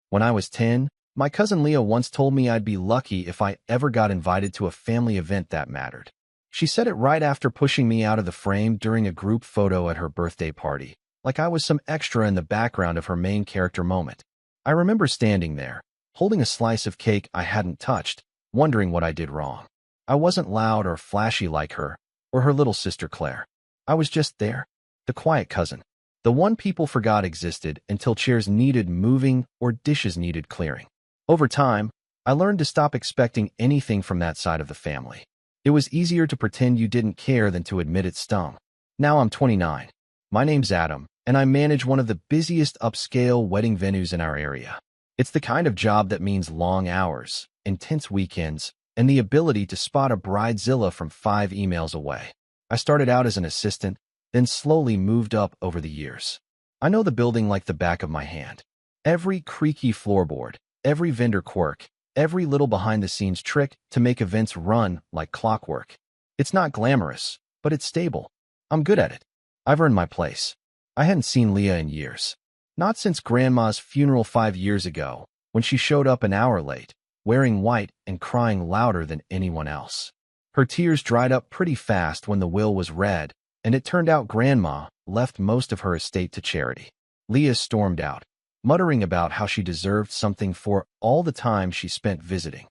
When I was 10, my cousin Leah once told me I'd be lucky if I ever got invited to a family event that mattered. She said it right after pushing me out of the frame during a group photo at her birthday party, like I was some extra in the background of her main character moment. I remember standing there, holding a slice of cake I hadn't touched, wondering what I did wrong. I wasn't loud or flashy like her, or her little sister Claire. I was just there, the quiet cousin, the one people forgot existed until chairs needed moving or dishes needed clearing. Over time, I learned to stop expecting anything from that side of the family. It was easier to pretend you didn't care than to admit it stung. Now I'm 29. My name's Adam, and I manage one of the busiest upscale wedding venues in our area. It's the kind of job that means long hours, intense weekends, and the ability to spot a bridezilla from 5 emails away. I started out as an assistant, then slowly moved up over the years. I know the building like the back of my hand. Every creaky floorboard, every vendor quirk, every little behind-the-scenes trick to make events run like clockwork. It's not glamorous, but it's stable. I'm good at it. I've earned my place. I hadn't seen Leah in years. Not since Grandma's funeral 5 years ago, when she showed up an hour late, wearing white and crying louder than anyone else. Her tears dried up pretty fast when the will was read, and it turned out Grandma left most of her estate to charity. Leah stormed out, muttering about how she deserved something for all the time she spent visiting.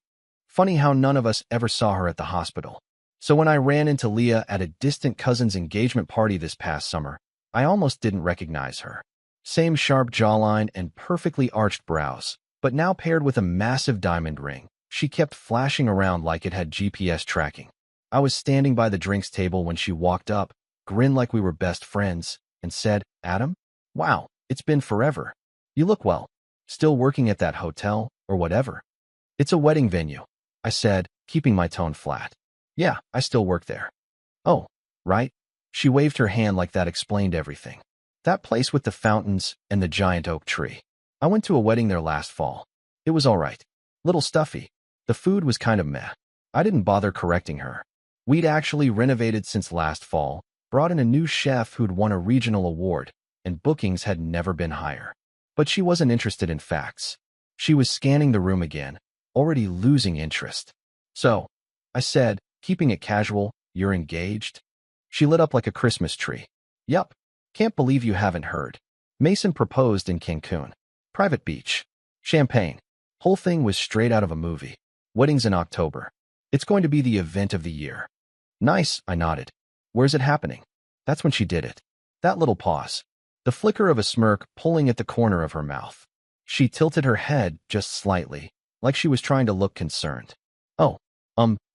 Funny how none of us ever saw her at the hospital. So when I ran into Leah at a distant cousin's engagement party this past summer, I almost didn't recognize her. Same sharp jawline and perfectly arched brows, but now paired with a massive diamond ring. She kept flashing around like it had GPS tracking. I was standing by the drinks table when she walked up, grinned like we were best friends, and said, "Adam? Wow, it's been forever. You look well. Still working at that hotel, or whatever?" "It's a wedding venue," I said, keeping my tone flat. "Yeah, I still work there." "Oh, right." She waved her hand like that explained everything. "That place with the fountains and the giant oak tree. I went to a wedding there last fall. It was all right. Little stuffy. The food was kind of meh." I didn't bother correcting her. We'd actually renovated since last fall, brought in a new chef who'd won a regional award, and bookings had never been higher. But she wasn't interested in facts. She was scanning the room again, already losing interest. "So," I said, keeping it casual, "you're engaged?" She lit up like a Christmas tree. "Yup. Can't believe you haven't heard. Mason proposed in Cancun. Private beach. Champagne. Whole thing was straight out of a movie. Wedding's in October. It's going to be the event of the year." "Nice," I nodded. "Where's it happening?" That's when she did it. That little pause. The flicker of a smirk pulling at the corner of her mouth. She tilted her head just slightly, like she was trying to look concerned. "Oh,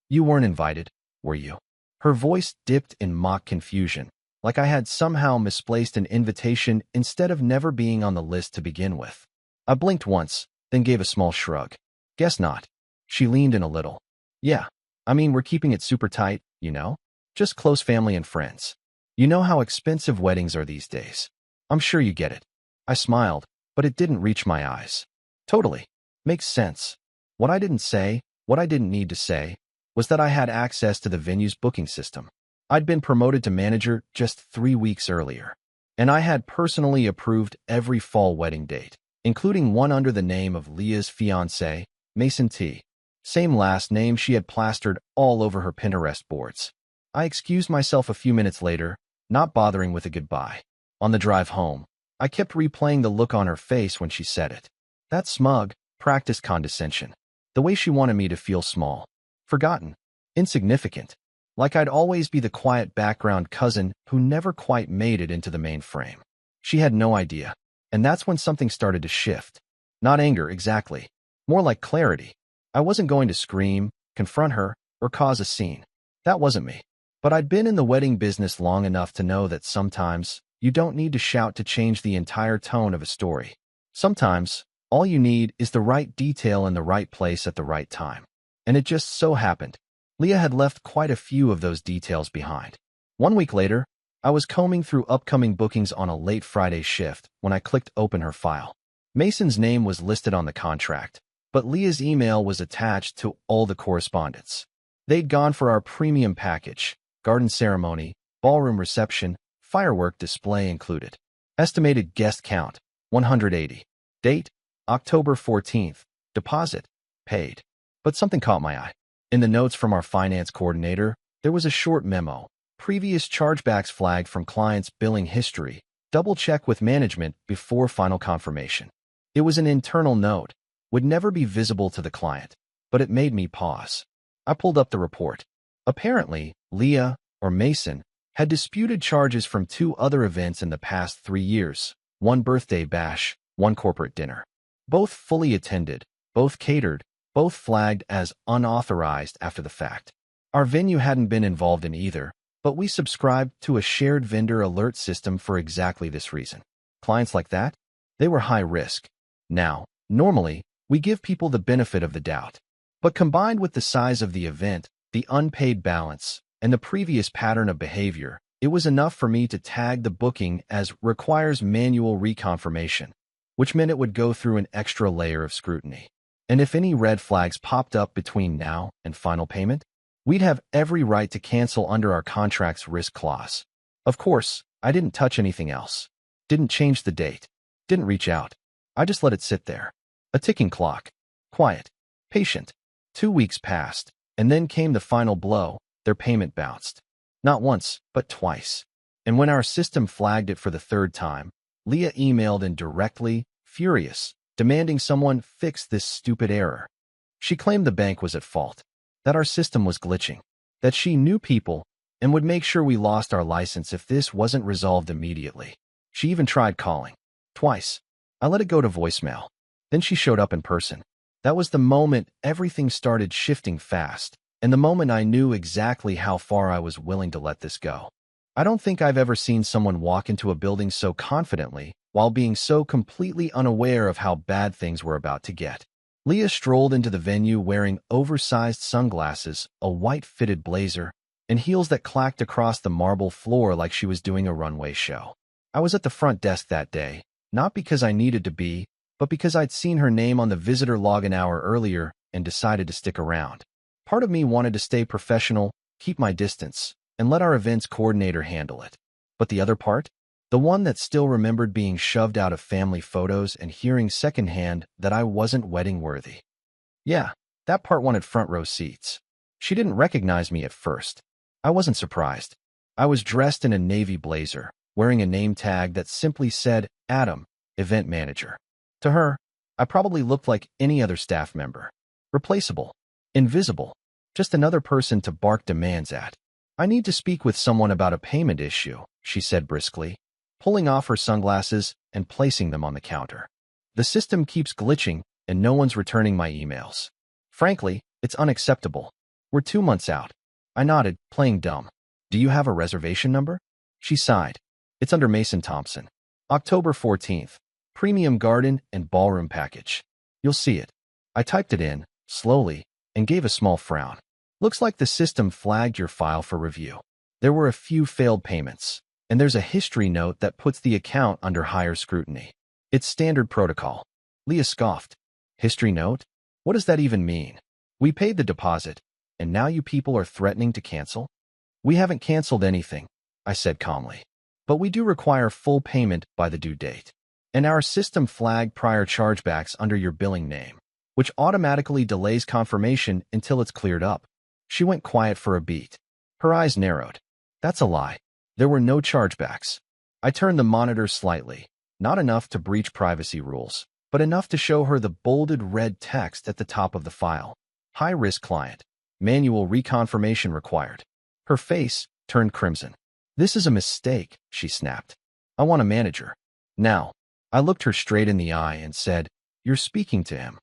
you weren't invited, were you?" Her voice dipped in mock confusion, like I had somehow misplaced an invitation instead of never being on the list to begin with. I blinked once, then gave a small shrug. "Guess not." She leaned in a little. "Yeah, I mean, we're keeping it super tight, you know? Just close family and friends. You know how expensive weddings are these days. I'm sure you get it." I smiled, but it didn't reach my eyes. "Totally. Makes sense." What I didn't say, what I didn't need to say, was that I had access to the venue's booking system. I'd been promoted to manager just 3 weeks earlier, and I had personally approved every fall wedding date, including one under the name of Leah's fiancé, Mason T. Same last name she had plastered all over her Pinterest boards. I excused myself a few minutes later, not bothering with a goodbye. On the drive home, I kept replaying the look on her face when she said it. That smug, practiced condescension. The way she wanted me to feel small, forgotten, insignificant. Like I'd always be the quiet background cousin who never quite made it into the main frame. She had no idea. And that's when something started to shift. Not anger, exactly. More like clarity. I wasn't going to scream, confront her, or cause a scene. That wasn't me. But I'd been in the wedding business long enough to know that sometimes you don't need to shout to change the entire tone of a story. Sometimes, all you need is the right detail in the right place at the right time. And it just so happened. Leah had left quite a few of those details behind. 1 week later, I was combing through upcoming bookings on a late Friday shift when I clicked open her file. Mason's name was listed on the contract, but Leah's email was attached to all the correspondence. They'd gone for our premium package, garden ceremony, ballroom reception, firework display included. Estimated guest count, 180. Date, October 14th. Deposit. Paid. But something caught my eye. In the notes from our finance coordinator, there was a short memo. Previous chargebacks flagged from client's billing history. Double check with management before final confirmation. It was an internal note, would never be visible to the client, but it made me pause. I pulled up the report. Apparently, Leah, or Mason, had disputed charges from 2 other events in the past 3 years, one birthday bash, one corporate dinner. Both fully attended, both catered, both flagged as unauthorized after the fact. Our venue hadn't been involved in either, but we subscribed to a shared vendor alert system for exactly this reason. Clients like that? They were high risk. Now, normally, we give people the benefit of the doubt. But combined with the size of the event, the unpaid balance, and the previous pattern of behavior, it was enough for me to tag the booking as requires manual reconfirmation, which meant it would go through an extra layer of scrutiny. And if any red flags popped up between now and final payment, we'd have every right to cancel under our contract's risk clause. Of course, I didn't touch anything else. Didn't change the date. Didn't reach out. I just let it sit there. A ticking clock. Quiet. Patient. 2 weeks passed, and then came the final blow. Their payment bounced. Not once, but twice. And when our system flagged it for the 3rd time, Leah emailed in directly, furious, demanding someone fix this stupid error. She claimed the bank was at fault, that our system was glitching, that she knew people and would make sure we lost our license if this wasn't resolved immediately. She even tried calling. Twice. I let it go to voicemail. Then she showed up in person. That was the moment everything started shifting fast, and the moment I knew exactly how far I was willing to let this go. I don't think I've ever seen someone walk into a building so confidently while being so completely unaware of how bad things were about to get. Leah strolled into the venue wearing oversized sunglasses, a white fitted blazer, and heels that clacked across the marble floor like she was doing a runway show. I was at the front desk that day, not because I needed to be, but because I'd seen her name on the visitor log an hour earlier and decided to stick around. Part of me wanted to stay professional, keep my distance, and let our events coordinator handle it. But the other part? The one that still remembered being shoved out of family photos and hearing secondhand that I wasn't wedding-worthy. Yeah, that part wanted front row seats. She didn't recognize me at first. I wasn't surprised. I was dressed in a navy blazer, wearing a name tag that simply said, Adam, event manager. To her, I probably looked like any other staff member. Replaceable. Invisible. Just another person to bark demands at. I need to speak with someone about a payment issue, she said briskly, pulling off her sunglasses and placing them on the counter. The system keeps glitching and no one's returning my emails. Frankly, it's unacceptable. We're 2 months out. I nodded, playing dumb. Do you have a reservation number? She sighed. It's under Mason Thompson. October 14th. Premium garden and ballroom package. You'll see it. I typed it in, slowly, and gave a small frown. Looks like the system flagged your file for review. There were a few failed payments, and there's a history note that puts the account under higher scrutiny. It's standard protocol. Leah scoffed. History note? What does that even mean? We paid the deposit, and now you people are threatening to cancel? We haven't canceled anything, I said calmly. But we do require full payment by the due date. And our system flagged prior chargebacks under your billing name, which automatically delays confirmation until it's cleared up. She went quiet for a beat. Her eyes narrowed. That's a lie. There were no chargebacks. I turned the monitor slightly, not enough to breach privacy rules, but enough to show her the bolded red text at the top of the file. High-risk client. Manual reconfirmation required. Her face turned crimson. This is a mistake, she snapped. I want a manager. Now. I looked her straight in the eye and said, You're speaking to him.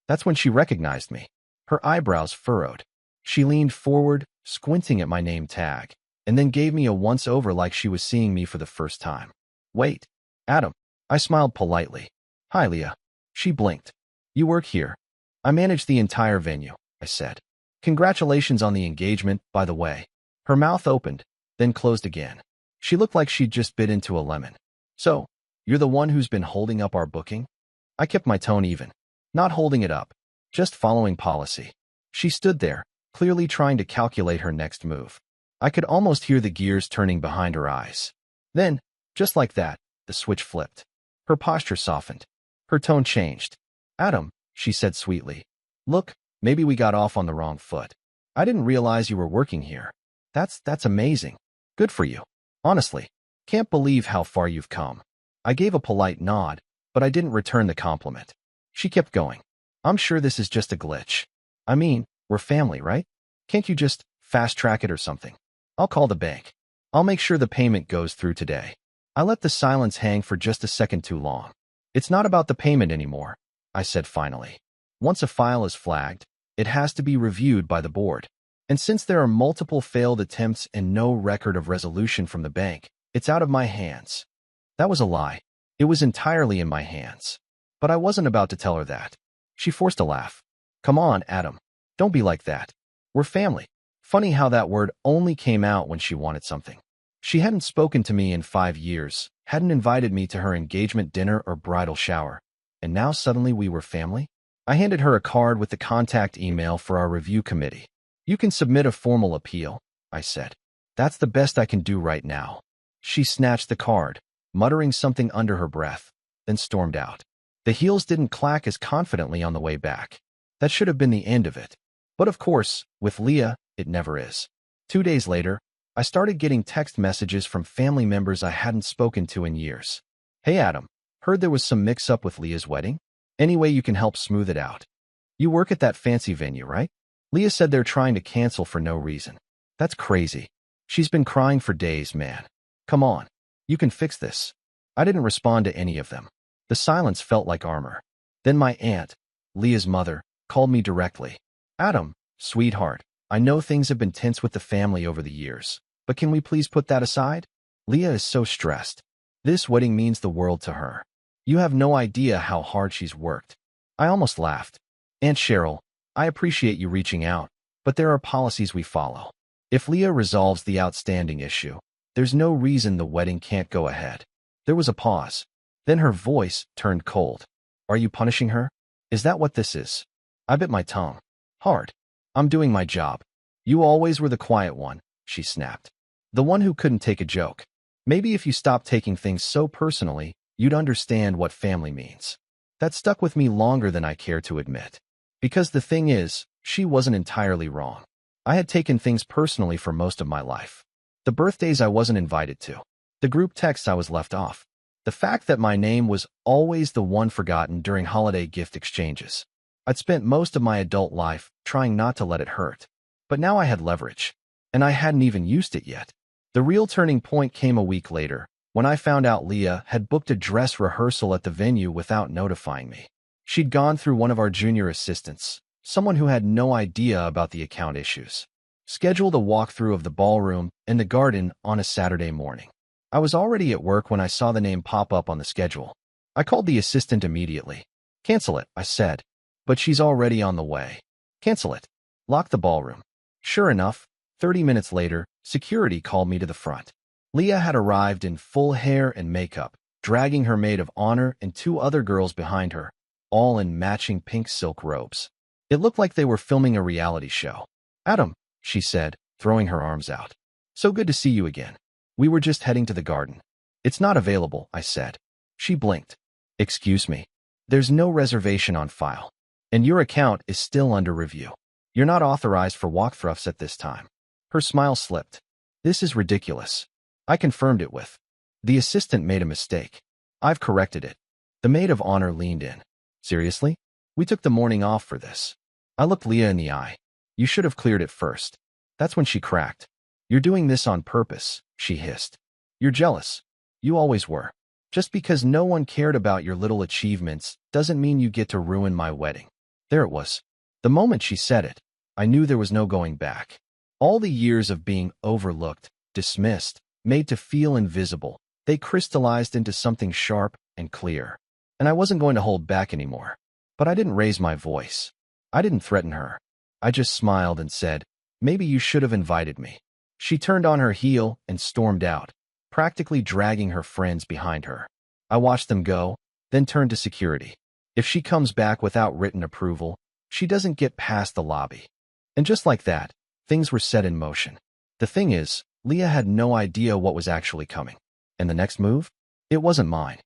That's when she recognized me. Her eyebrows furrowed. She leaned forward, squinting at my name tag, and then gave me a once-over like she was seeing me for the first time. Wait, Adam. I smiled politely. Hi, Leah. She blinked. You work here. I manage the entire venue, I said. Congratulations on the engagement, by the way. Her mouth opened, then closed again. She looked like she'd just bit into a lemon. So, you're the one who's been holding up our booking? I kept my tone even. Not holding it up. Just following policy. She stood there, clearly trying to calculate her next move. I could almost hear the gears turning behind her eyes. Then, just like that, the switch flipped. Her posture softened. Her tone changed. Adam, she said sweetly. Look, maybe we got off on the wrong foot. I didn't realize you were working here. That's amazing. Good for you. Honestly, can't believe how far you've come. I gave a polite nod, but I didn't return the compliment. She kept going. I'm sure this is just a glitch. I mean, we're family, right? Can't you just fast-track it or something? I'll call the bank. I'll make sure the payment goes through today. I let the silence hang for just a second too long. It's not about the payment anymore, I said finally. Once a file is flagged, it has to be reviewed by the board. And since there are multiple failed attempts and no record of resolution from the bank, it's out of my hands. That was a lie. It was entirely in my hands. But I wasn't about to tell her that. She forced a laugh. Come on, Adam. Don't be like that. We're family. Funny how that word only came out when she wanted something. She hadn't spoken to me in 5 years, hadn't invited me to her engagement dinner or bridal shower, and now suddenly we were family? I handed her a card with the contact email for our review committee. You can submit a formal appeal, I said. That's the best I can do right now. She snatched the card, muttering something under her breath, then stormed out. The heels didn't clack as confidently on the way back. That should have been the end of it. But of course, with Leah, it never is. 2 days later, I started getting text messages from family members I hadn't spoken to in years. Hey Adam, heard there was some mix-up with Leah's wedding? Any way you can help smooth it out? You work at that fancy venue, right? Leah said they're trying to cancel for no reason. That's crazy. She's been crying for days, man. Come on, you can fix this. I didn't respond to any of them. The silence felt like armor. Then my aunt, Leah's mother, called me directly. Adam, sweetheart, I know things have been tense with the family over the years, but can we please put that aside? Leah is so stressed. This wedding means the world to her. You have no idea how hard she's worked. I almost laughed. Aunt Cheryl, I appreciate you reaching out, but there are policies we follow. If Leah resolves the outstanding issue, there's no reason the wedding can't go ahead. There was a pause. Then her voice turned cold. Are you punishing her? Is that what this is? I bit my tongue. Hard. I'm doing my job. You always were the quiet one, she snapped. The one who couldn't take a joke. Maybe if you stopped taking things so personally, you'd understand what family means. That stuck with me longer than I care to admit. Because the thing is, she wasn't entirely wrong. I had taken things personally for most of my life. The birthdays I wasn't invited to. The group texts I was left off. The fact that my name was always the one forgotten during holiday gift exchanges. I'd spent most of my adult life trying not to let it hurt. But now I had leverage. And I hadn't even used it yet. The real turning point came a week later, when I found out Leah had booked a dress rehearsal at the venue without notifying me. She'd gone through one of our junior assistants, someone who had no idea about the account issues. Scheduled a walkthrough of the ballroom and the garden on a Saturday morning. I was already at work when I saw the name pop up on the schedule. I called the assistant immediately. Cancel it, I said. But she's already on the way. Cancel it. Lock the ballroom. Sure enough, 30 minutes later, security called me to the front. Leah had arrived in full hair and makeup, dragging her maid of honor and 2 other girls behind her, all in matching pink silk robes. It looked like they were filming a reality show. Adam, she said, throwing her arms out. So good to see you again. We were just heading to the garden. It's not available, I said. She blinked. Excuse me. There's no reservation on file. And your account is still under review. You're not authorized for walkthroughs at this time. Her smile slipped. This is ridiculous. I confirmed it with. The assistant made a mistake. I've corrected it. The maid of honor leaned in. Seriously? We took the morning off for this. I looked Leah in the eye. You should have cleared it first. That's when she cracked. You're doing this on purpose, she hissed. You're jealous. You always were. Just because no one cared about your little achievements doesn't mean you get to ruin my wedding. There it was. The moment she said it, I knew there was no going back. All the years of being overlooked, dismissed, made to feel invisible, they crystallized into something sharp and clear. And I wasn't going to hold back anymore. But I didn't raise my voice. I didn't threaten her. I just smiled and said, maybe you should have invited me. She turned on her heel and stormed out, practically dragging her friends behind her. I watched them go, then turned to security. If she comes back without written approval, she doesn't get past the lobby. And just like that, things were set in motion. The thing is, Leah had no idea what was actually coming. And the next move? It wasn't mine.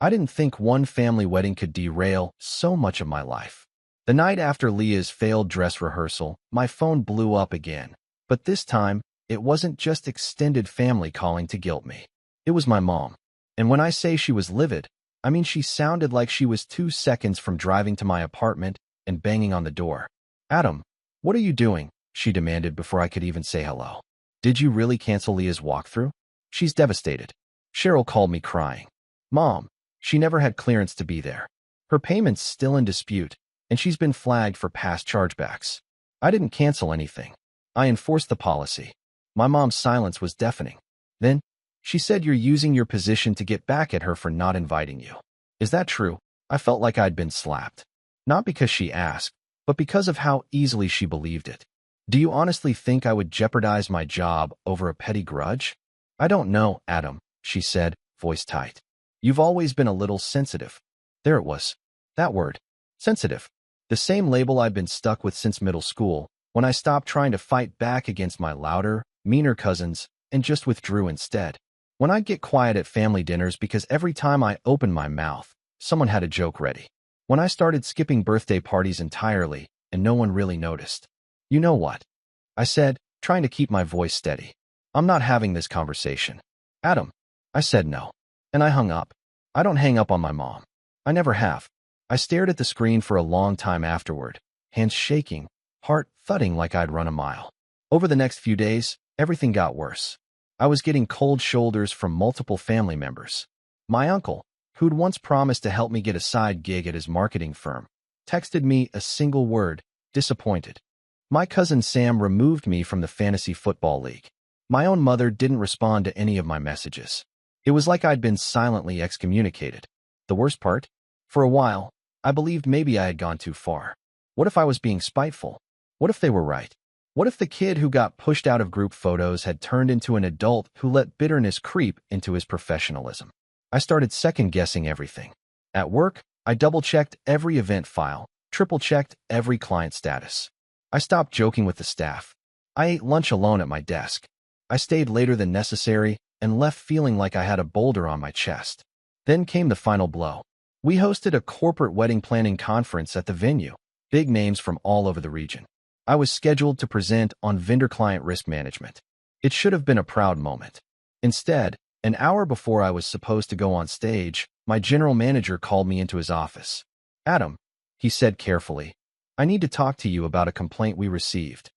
I didn't think one family wedding could derail so much of my life. The night after Leah's failed dress rehearsal, my phone blew up again. But this time, it wasn't just extended family calling to guilt me. It was my mom. And when I say she was livid, I mean she sounded like she was 2 seconds from driving to my apartment and banging on the door. "Adam, what are you doing?" she demanded before I could even say hello. "Did you really cancel Leah's walkthrough?" "She's devastated." Cheryl called me crying. "Mom, she never had clearance to be there. Her payment's still in dispute, and she's been flagged for past chargebacks." I didn't cancel anything. I enforced the policy. My mom's silence was deafening. Then, she said, "You're using your position to get back at her for not inviting you." Is that true? I felt like I'd been slapped. Not because she asked, but because of how easily she believed it. Do you honestly think I would jeopardize my job over a petty grudge? "I don't know, Adam," she said, voice tight. "You've always been a little sensitive." There it was. That word. Sensitive. The same label I've been stuck with since middle school, when I stopped trying to fight back against my louder, meaner cousins and just withdrew instead. When I'd get quiet at family dinners because every time I opened my mouth, someone had a joke ready. When I started skipping birthday parties entirely and no one really noticed. "You know what?" I said, trying to keep my voice steady. "I'm not having this conversation." "Adam." I said no. And I hung up. I don't hang up on my mom. I never have. I stared at the screen for a long time afterward, hands shaking, heart thudding like I'd run a mile. Over the next few days, everything got worse. I was getting cold shoulders from multiple family members. My uncle, who'd once promised to help me get a side gig at his marketing firm, texted me a single word: disappointed. My cousin Sam removed me from the fantasy football league. My own mother didn't respond to any of my messages. It was like I'd been silently excommunicated. The worst part? For a while, I believed maybe I had gone too far. What if I was being spiteful? What if they were right? What if the kid who got pushed out of group photos had turned into an adult who let bitterness creep into his professionalism? I started second-guessing everything. At work, I double-checked every event file, triple-checked every client status. I stopped joking with the staff. I ate lunch alone at my desk. I stayed later than necessary and left feeling like I had a boulder on my chest. Then came the final blow. We hosted a corporate wedding planning conference at the venue, big names from all over the region. I was scheduled to present on vendor-client risk management. It should have been a proud moment. Instead, an hour before I was supposed to go on stage, my general manager called me into his office. "Adam," he said carefully, "I need to talk to you about a complaint we received."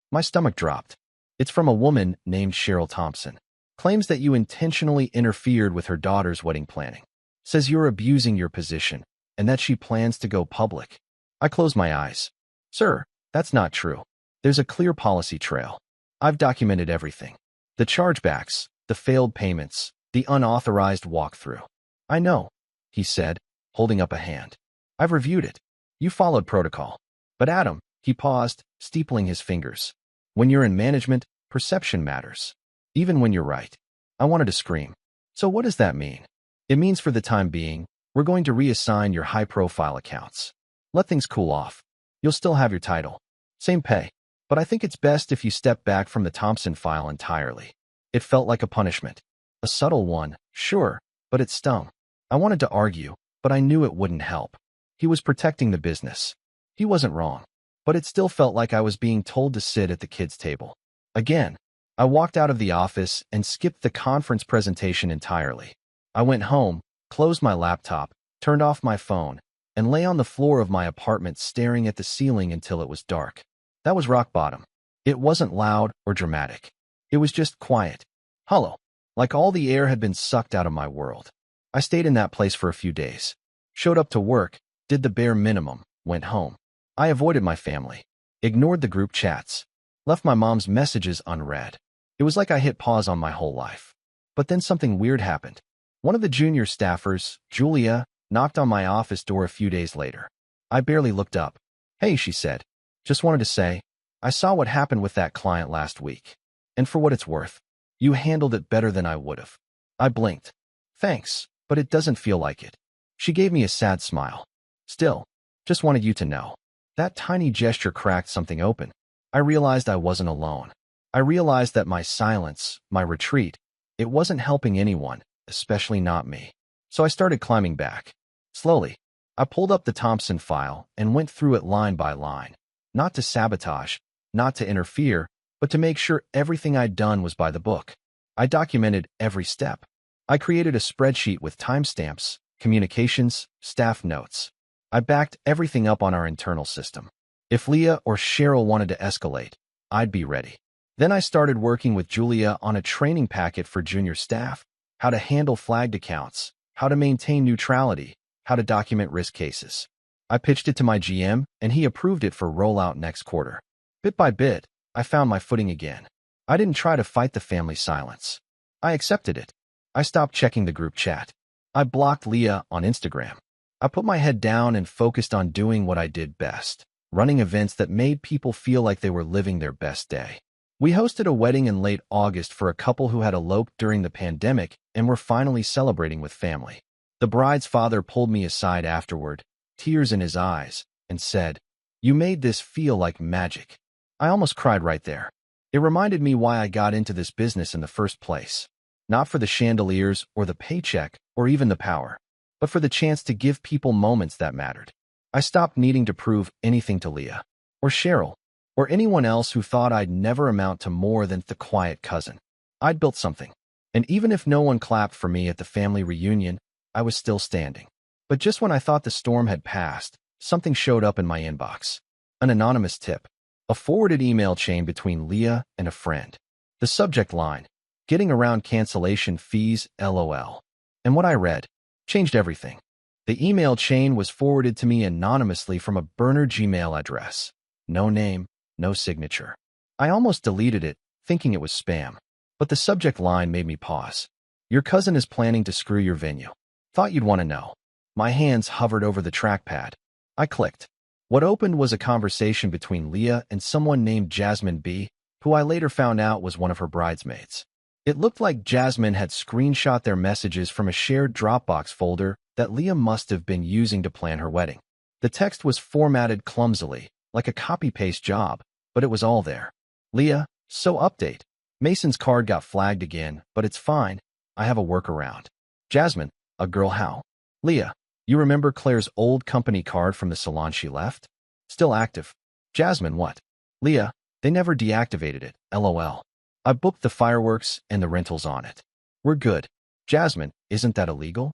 My stomach dropped. "It's from a woman named Cheryl Thompson. Claims that you intentionally interfered with her daughter's wedding planning. Says you're abusing your position and that she plans to go public." I closed my eyes. "Sir, that's not true. There's a clear policy trail. I've documented everything. The chargebacks, the failed payments, the unauthorized walkthrough." "I know," he said, holding up a hand. "I've reviewed it. You followed protocol." "But Adam," he paused, steepling his fingers. "When you're in management, perception matters. Even when you're right." I wanted to scream. "So what does that mean?" "It means for the time being, we're going to reassign your high-profile accounts. Let things cool off. You'll still have your title. Same pay. But I think it's best if you step back from the Thompson file entirely." It felt like a punishment. A subtle one, sure, but it stung. I wanted to argue, but I knew it wouldn't help. He was protecting the business. He wasn't wrong. But it still felt like I was being told to sit at the kids' table. Again, I walked out of the office and skipped the conference presentation entirely. I went home, closed my laptop, turned off my phone, and lay on the floor of my apartment staring at the ceiling until it was dark. That was rock bottom. It wasn't loud or dramatic. It was just quiet, hollow, like all the air had been sucked out of my world. I stayed in that place for a few days. Showed up to work, did the bare minimum, went home. I avoided my family, ignored the group chats, left my mom's messages unread. It was like I hit pause on my whole life. But then something weird happened. One of the junior staffers, Julia, knocked on my office door a few days later. I barely looked up. "Hey," she said. "Just wanted to say, I saw what happened with that client last week. And for what it's worth, you handled it better than I would have." I blinked. "Thanks, but it doesn't feel like it." She gave me a sad smile. "Still, just wanted you to know." That tiny gesture cracked something open. I realized I wasn't alone. I realized that my silence, my retreat, it wasn't helping anyone, especially not me. So I started climbing back. Slowly, I pulled up the Thompson file and went through it line by line. Not to sabotage, not to interfere, but to make sure everything I'd done was by the book. I documented every step. I created a spreadsheet with timestamps, communications, staff notes. I backed everything up on our internal system. If Leah or Cheryl wanted to escalate, I'd be ready. Then I started working with Julia on a training packet for junior staff, how to handle flagged accounts, how to maintain neutrality, how to document risk cases. I pitched it to my GM, and he approved it for rollout next quarter. Bit by bit, I found my footing again. I didn't try to fight the family silence. I accepted it. I stopped checking the group chat. I blocked Leah on Instagram. I put my head down and focused on doing what I did best, running events that made people feel like they were living their best day. We hosted a wedding in late August for a couple who had eloped during the pandemic and were finally celebrating with family. The bride's father pulled me aside afterward, tears in his eyes, and said, "You made this feel like magic." I almost cried right there. It reminded me why I got into this business in the first place. Not for the chandeliers or the paycheck or even the power, but for the chance to give people moments that mattered. I stopped needing to prove anything to Leah, or Cheryl, or anyone else who thought I'd never amount to more than the quiet cousin. I'd built something, and even if no one clapped for me at the family reunion, I was still standing. But just when I thought the storm had passed, something showed up in my inbox. An anonymous tip. A forwarded email chain between Leah and a friend. The subject line, "Getting around cancellation fees, LOL." And what I read changed everything. The email chain was forwarded to me anonymously from a burner Gmail address. No name, no signature. I almost deleted it, thinking it was spam. But the subject line made me pause. "Your cousin is planning to screw your venue. Thought you'd want to know." My hands hovered over the trackpad. I clicked. What opened was a conversation between Leah and someone named Jasmine B., who I later found out was one of her bridesmaids. It looked like Jasmine had screenshot their messages from a shared Dropbox folder that Leah must have been using to plan her wedding. The text was formatted clumsily, like a copy-paste job, but it was all there. "Leah, so update. Mason's card got flagged again, but it's fine. I have a workaround." Jasmine, "A girl how?" Leah, "You remember Claire's old company card from the salon she left? Still active." Jasmine, "What?" Leah, "They never deactivated it, LOL. I booked the fireworks and the rentals on it. We're good." Jasmine, "Isn't that illegal?"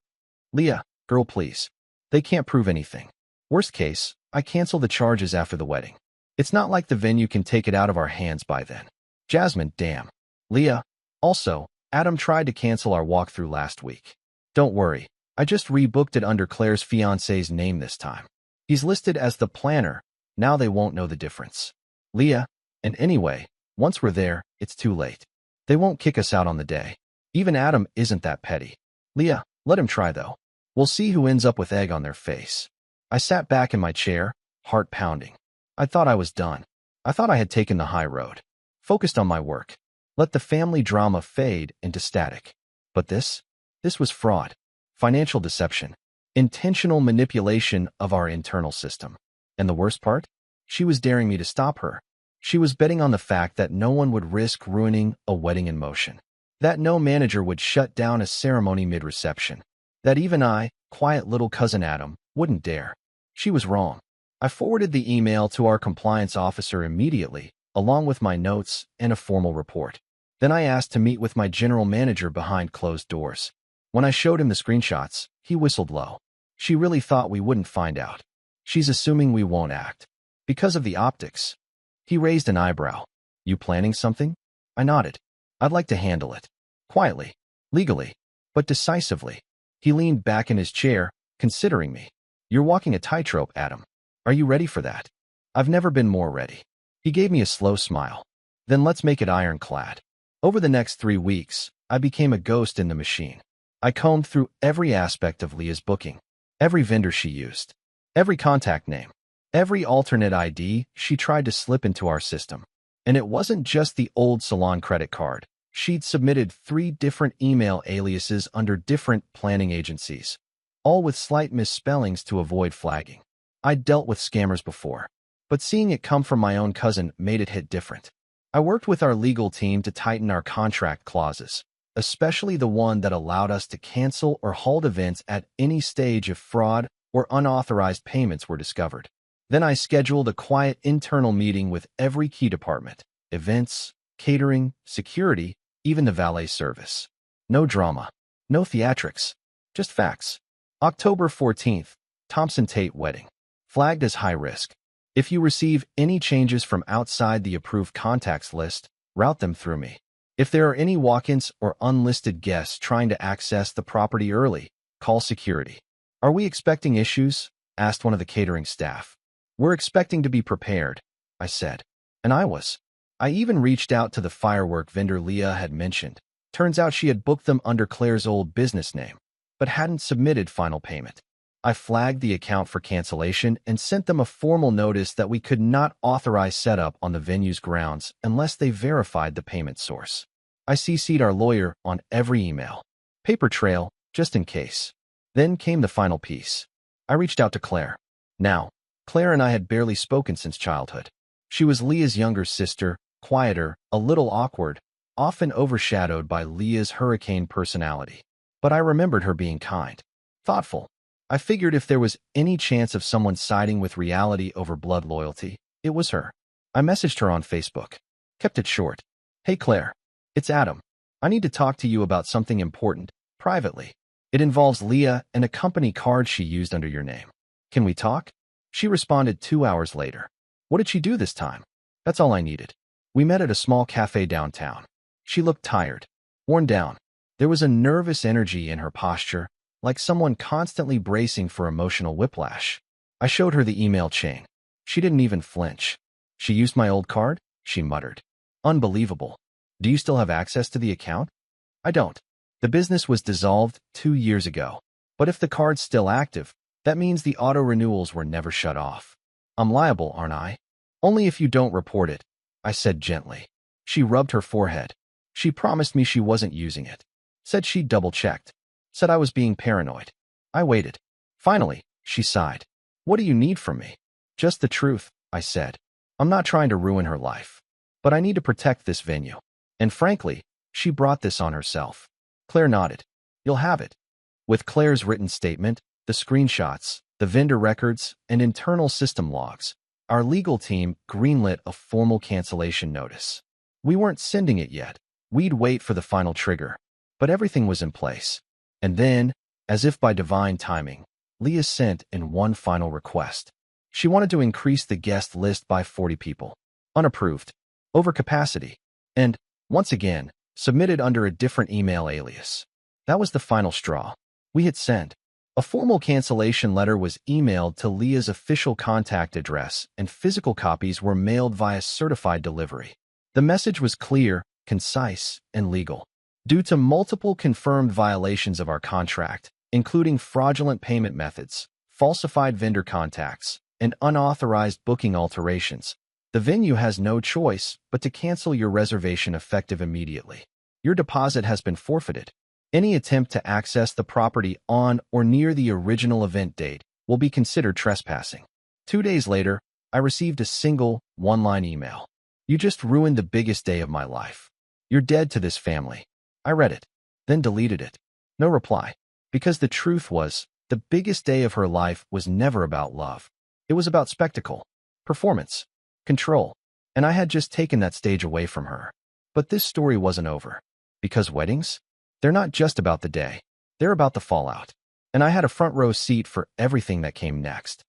Leah, "Girl, please. They can't prove anything. Worst case, I cancel the charges after the wedding. It's not like the venue can take it out of our hands by then." Jasmine, "Damn." Leah, "Also, Adam tried to cancel our walkthrough last week. Don't worry. I just rebooked it under Claire's fiancé's name this time. He's listed as the planner. Now they won't know the difference." Leah, "And anyway, once we're there, it's too late. They won't kick us out on the day. Even Adam isn't that petty." Leah, "Let him try though. We'll see who ends up with egg on their face." I sat back in my chair, heart pounding. I thought I was done. I thought I had taken the high road. Focused on my work. Let the family drama fade into static. But this was fraud. Financial deception. Intentional manipulation of our internal system. And the worst part? She was daring me to stop her. She was betting on the fact that no one would risk ruining a wedding in motion. That no manager would shut down a ceremony mid-reception. That even I, quiet little cousin Adam, wouldn't dare. She was wrong. I forwarded the email to our compliance officer immediately, along with my notes and a formal report. Then I asked to meet with my general manager behind closed doors. When I showed him the screenshots, he whistled low. She really thought we wouldn't find out. She's assuming we won't act. Because of the optics. He raised an eyebrow. "You planning something?" I nodded. "I'd like to handle it. Quietly. Legally. But decisively." He leaned back in his chair, considering me. "You're walking a tightrope, Adam. Are you ready for that?" "I've never been more ready." He gave me a slow smile. "Then let's make it ironclad." Over the next 3 weeks, I became a ghost in the machine. I combed through every aspect of Leah's booking, every vendor she used, every contact name, every alternate ID she tried to slip into our system. And it wasn't just the old salon credit card. She'd submitted 3 different email aliases under different planning agencies, all with slight misspellings to avoid flagging. I'd dealt with scammers before, but seeing it come from my own cousin made it hit different. I worked with our legal team to tighten our contract clauses, especially the one that allowed us to cancel or halt events at any stage if fraud or unauthorized payments were discovered. Then I scheduled a quiet internal meeting with every key department: events, catering, security, even the valet service. No drama, no theatrics, just facts. October 14th, Thompson Tate wedding. Flagged as high risk. If you receive any changes from outside the approved contacts list, route them through me. If there are any walk-ins or unlisted guests trying to access the property early, call security. Are we expecting issues? Asked one of the catering staff. We're expecting to be prepared, I said. And I was. I even reached out to the firework vendor Leah had mentioned. Turns out she had booked them under Claire's old business name, but hadn't submitted final payment. I flagged the account for cancellation and sent them a formal notice that we could not authorize setup on the venue's grounds unless they verified the payment source. I CC'd our lawyer on every email. Paper trail, just in case. Then came the final piece. I reached out to Claire. Now, Claire and I had barely spoken since childhood. She was Leah's younger sister, quieter, a little awkward, often overshadowed by Leah's hurricane personality. But I remembered her being kind, thoughtful. I figured if there was any chance of someone siding with reality over blood loyalty, it was her. I messaged her on Facebook. Kept it short. Hey Claire, it's Adam. I need to talk to you about something important, privately. It involves Leah and a company card she used under your name. Can we talk? She responded 2 hours later. What did she do this time? That's all I needed. We met at a small cafe downtown. She looked tired, worn down. There was a nervous energy in her posture, like someone constantly bracing for emotional whiplash. I showed her the email chain. She didn't even flinch. She used my old card? She muttered. Unbelievable. Do you still have access to the account? I don't. The business was dissolved 2 years ago. But if the card's still active, that means the auto renewals were never shut off. I'm liable, aren't I? Only if you don't report it, I said gently. She rubbed her forehead. She promised me she wasn't using it. Said she'd double-checked. Said I was being paranoid. I waited. Finally, she sighed. What do you need from me? Just the truth, I said. I'm not trying to ruin her life. But I need to protect this venue. And frankly, she brought this on herself. Claire nodded. You'll have it. With Claire's written statement, the screenshots, the vendor records, and internal system logs, our legal team greenlit a formal cancellation notice. We weren't sending it yet. We'd wait for the final trigger. But everything was in place. And then, as if by divine timing, Leah sent in one final request. She wanted to increase the guest list by 40 people. Unapproved. Over capacity. And, once again, submitted under a different email alias. That was the final straw. We hit send. A formal cancellation letter was emailed to Leah's official contact address, and physical copies were mailed via certified delivery. The message was clear, concise, and legal. Due to multiple confirmed violations of our contract, including fraudulent payment methods, falsified vendor contacts, and unauthorized booking alterations, the venue has no choice but to cancel your reservation effective immediately. Your deposit has been forfeited. Any attempt to access the property on or near the original event date will be considered trespassing. 2 days later, I received a single, one-line email. You just ruined the biggest day of my life. You're dead to this family. I read it, then deleted it. No reply. Because the truth was, the biggest day of her life was never about love. It was about spectacle, performance, control, and I had just taken that stage away from her. But this story wasn't over. Because weddings? They're not just about the day. They're about the fallout. And I had a front row seat for everything that came next.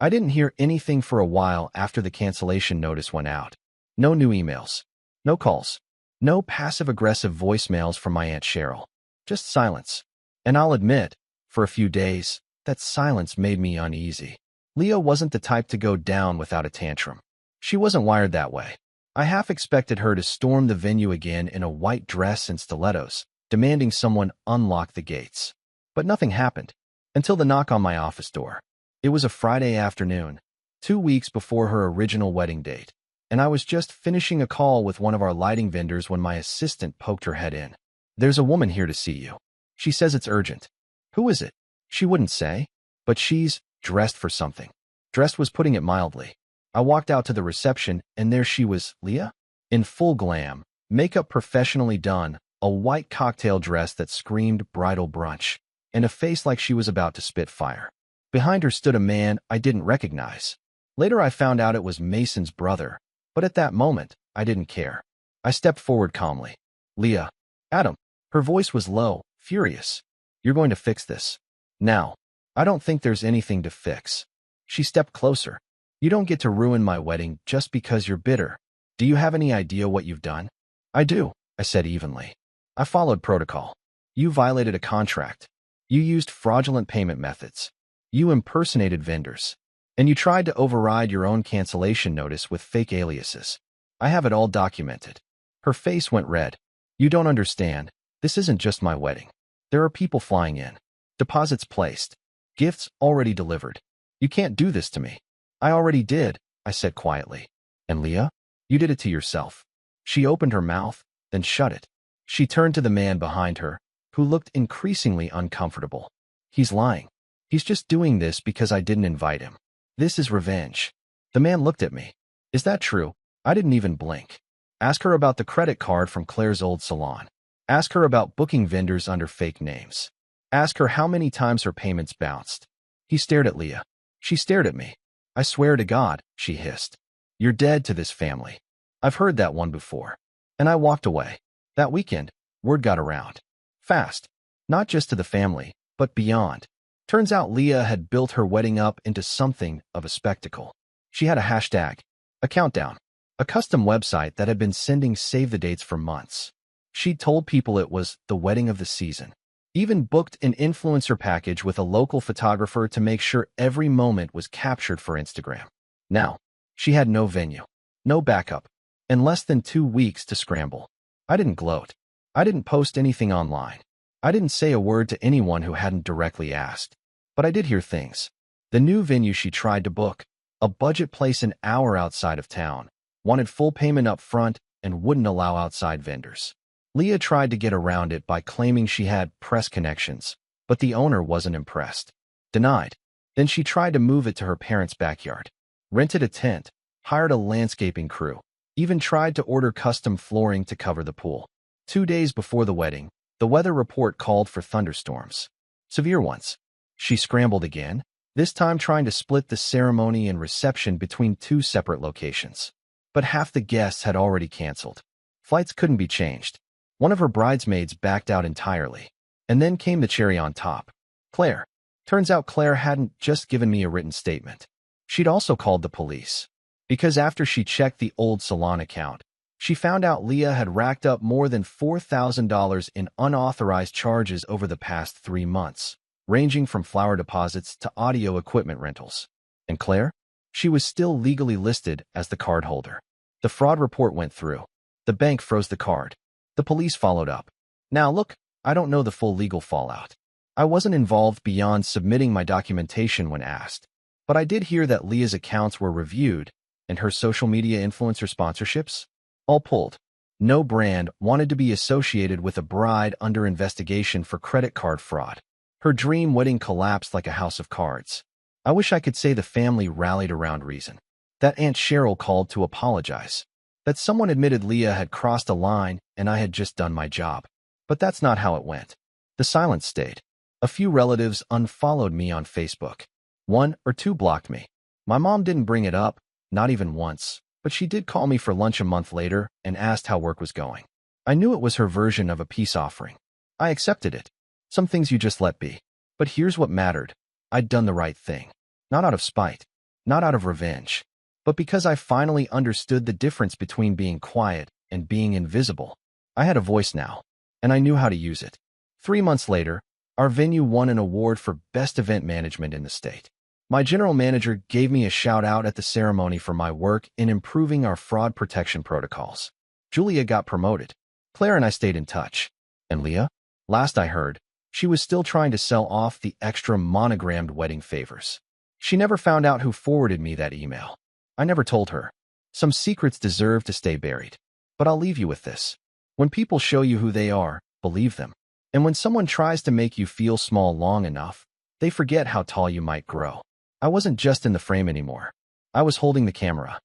I didn't hear anything for a while after the cancellation notice went out. No new emails. No calls. No passive-aggressive voicemails from my Aunt Cheryl. Just silence. And I'll admit, for a few days, that silence made me uneasy. Leah wasn't the type to go down without a tantrum. She wasn't wired that way. I half expected her to storm the venue again in a white dress and stilettos, demanding someone unlock the gates. But nothing happened, until the knock on my office door. It was a Friday afternoon, 2 weeks before her original wedding date, and I was just finishing a call with one of our lighting vendors when my assistant poked her head in. There's a woman here to see you. She says it's urgent. Who is it? She wouldn't say, but she's dressed for something. Dressed was putting it mildly. I walked out to the reception, and there she was, Leah, in full glam, makeup professionally done, a white cocktail dress that screamed bridal brunch, and a face like she was about to spit fire. Behind her stood a man I didn't recognize. Later I found out it was Mason's brother, but at that moment, I didn't care. I stepped forward calmly. "Leah." "Adam." Her voice was low, furious. "You're going to fix this. Now." "I don't think there's anything to fix." She stepped closer. "You don't get to ruin my wedding just because you're bitter. Do you have any idea what you've done?" "I do," I said evenly. "I followed protocol. You violated a contract. You used fraudulent payment methods. You impersonated vendors. And you tried to override your own cancellation notice with fake aliases. I have it all documented." Her face went red. "You don't understand. This isn't just my wedding. There are people flying in. Deposits placed. Gifts already delivered. You can't do this to me." "I already did," I said quietly. "And Leah, you did it to yourself." She opened her mouth, then shut it. She turned to the man behind her, who looked increasingly uncomfortable. "He's lying. He's just doing this because I didn't invite him. This is revenge." The man looked at me. "Is that true?" I didn't even blink. "Ask her about the credit card from Claire's old salon. Ask her about booking vendors under fake names. Ask her how many times her payments bounced." He stared at Leah. She stared at me. "I swear to God," she hissed. "You're dead to this family." I've heard that one before. And I walked away. That weekend, word got around. Fast. Not just to the family, but beyond. Turns out Leah had built her wedding up into something of a spectacle. She had a hashtag, a countdown, a custom website that had been sending save-the-dates for months. She'd told people it was the wedding of the season. Even booked an influencer package with a local photographer to make sure every moment was captured for Instagram. Now, she had no venue, no backup, and less than 2 weeks to scramble. I didn't gloat. I didn't post anything online. I didn't say a word to anyone who hadn't directly asked. But I did hear things. The new venue she tried to book, a budget place an hour outside of town, wanted full payment up front and wouldn't allow outside vendors. Leah tried to get around it by claiming she had press connections, but the owner wasn't impressed. Denied. Then she tried to move it to her parents' backyard. Rented a tent, hired a landscaping crew, even tried to order custom flooring to cover the pool. 2 days before the wedding, the weather report called for thunderstorms. Severe ones. She scrambled again, this time trying to split the ceremony and reception between 2 separate locations. But half the guests had already canceled. Flights couldn't be changed. One of her bridesmaids backed out entirely. And then came the cherry on top. Claire. Turns out Claire hadn't just given me a written statement. She'd also called the police. Because after she checked the old salon account, she found out Leah had racked up more than $4,000 in unauthorized charges over the past 3 months, ranging from flower deposits to audio equipment rentals. And Claire? She was still legally listed as the card holder. The fraud report went through. The bank froze the card. The police followed up. Now look, I don't know the full legal fallout. I wasn't involved beyond submitting my documentation when asked. But I did hear that Leah's accounts were reviewed and her social media influencer sponsorships all pulled. No brand wanted to be associated with a bride under investigation for credit card fraud. Her dream wedding collapsed like a house of cards. I wish I could say the family rallied around reason. That Aunt Cheryl called to apologize. That someone admitted Leah had crossed a line and I had just done my job. But that's not how it went. The silence stayed. A few relatives unfollowed me on Facebook. 1 or 2 blocked me. My mom didn't bring it up, not even once, but she did call me for lunch a month later and asked how work was going. I knew it was her version of a peace offering. I accepted it. Some things you just let be. But here's what mattered. I'd done the right thing. Not out of spite. Not out of revenge. But because I finally understood the difference between being quiet and being invisible. I had a voice now, and I knew how to use it. 3 months later, our venue won an award for Best Event Management in the state. My general manager gave me a shout-out at the ceremony for my work in improving our fraud protection protocols. Julia got promoted. Claire and I stayed in touch. And Leah? Last I heard, she was still trying to sell off the extra monogrammed wedding favors. She never found out who forwarded me that email. I never told her. Some secrets deserve to stay buried. But I'll leave you with this. When people show you who they are, believe them. And when someone tries to make you feel small long enough, they forget how tall you might grow. I wasn't just in the frame anymore. I was holding the camera.